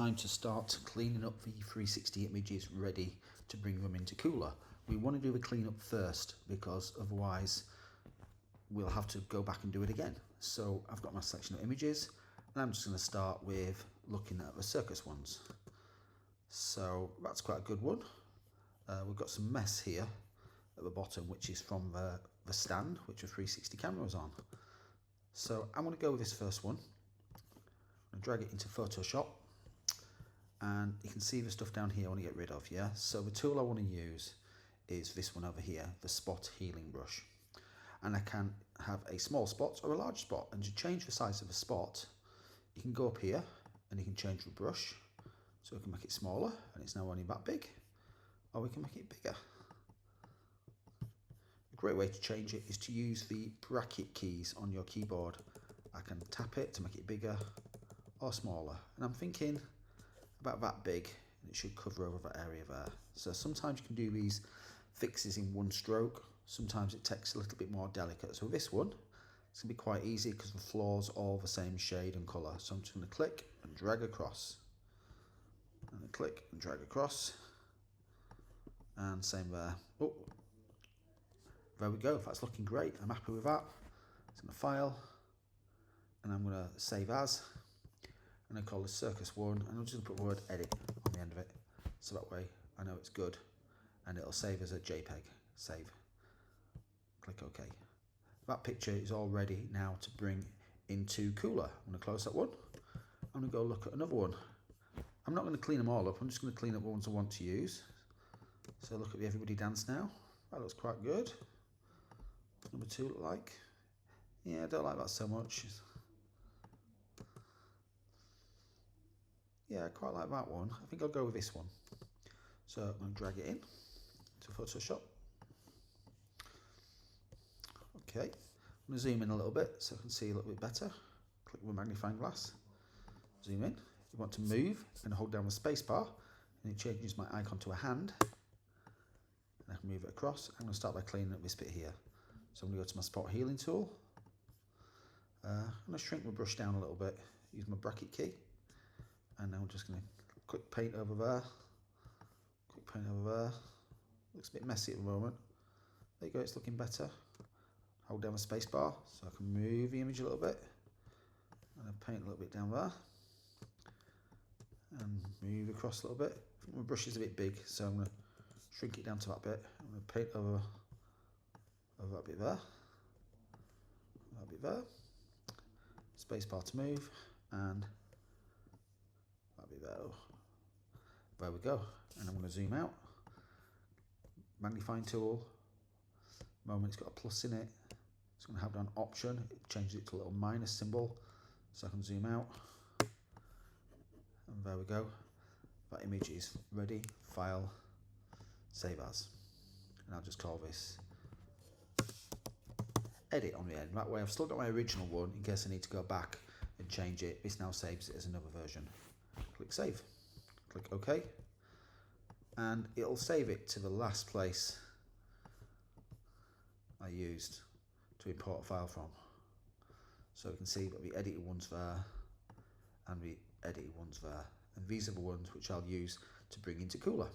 time to start cleaning up the 360 images ready to bring them into Cooler. We want to do the cleanup first because otherwise we'll have to go back and do it again. So I've got my selection of images and I'm just going to start with looking at the circus ones. So that's quite a good one. We've got some mess here at the bottom, which is from the stand which the 360 camera was on. So I'm going to go with this first one. I'm going to drag it into Photoshop, and you can see the stuff down here I want to get rid of. Yeah, so the tool I want to use is this one over here, the spot healing brush. And I can have a small spot or a large spot, and to change the size of the spot you can go up here and you can change the brush, so we can make it smaller and it's now only that big, or we can make it bigger. A great way to change it is to use the bracket keys on your keyboard. I can tap it to make it bigger or smaller, and I'm thinking about that big, and it should cover over that area there. So sometimes you can do these fixes in one stroke, sometimes it takes a little bit more delicate. So this one, it's going to be quite easy because the floor's all the same shade and colour. So I'm just going to click and drag across, and then click and drag across, and same there. Oh, there we go, that's looking great. I'm happy with that. It's going to file, and I'm going to save as, and I call this circus one, and I'm just going to put the word edit on the end of it, so that way I know it's good, and it'll save as a JPEG. Save. Click OK. That picture is all ready now to bring into Cooler. I'm going to close that one. I'm going to go look at another one. I'm not going to clean them all up, I'm just going to clean up the ones I want to use. So look at the Everybody Dance now. That looks quite good. What's number 2 look like? Yeah, I don't like that so much. Yeah, I quite like that one. I think I'll go with this one. So I'm going to drag it in to Photoshop. Okay, I'm going to zoom in a little bit so I can see a little bit better. Click with a magnifying glass, zoom in. If you want to move, I'm going to hold down the spacebar, and it changes my icon to a hand. And I can move it across. I'm going to start by cleaning up this bit here. So I'm going to go to my spot healing tool. I'm going to shrink my brush down a little bit, use my bracket key. And now I'm just going to quick paint over there. Quick paint over there. Looks a bit messy at the moment. There you go, it's looking better. Hold down the space bar so I can move the image a little bit. And I paint a little bit down there. And move across a little bit. I think my brush is a bit big, so I'm going to shrink it down to that bit. I'm going to paint over that bit there. That bit there. Space bar to move, and that bit there. There we go. And I'm going to zoom out. Magnifying tool. Moment it's got a plus in it. It's going to have an option. It changes it to a little minus symbol, so I can zoom out. And there we go. That image is ready. File, save as. And I'll just call this edit on the end. That way I've still got my original one in case I need to go back and change it. This now saves it as another version. Click save. Click OK. And it'll save it to the last place I used to import a file from. So you can see that the edited one's there and the edited one's there. And these are the ones which I'll use to bring into Cooler.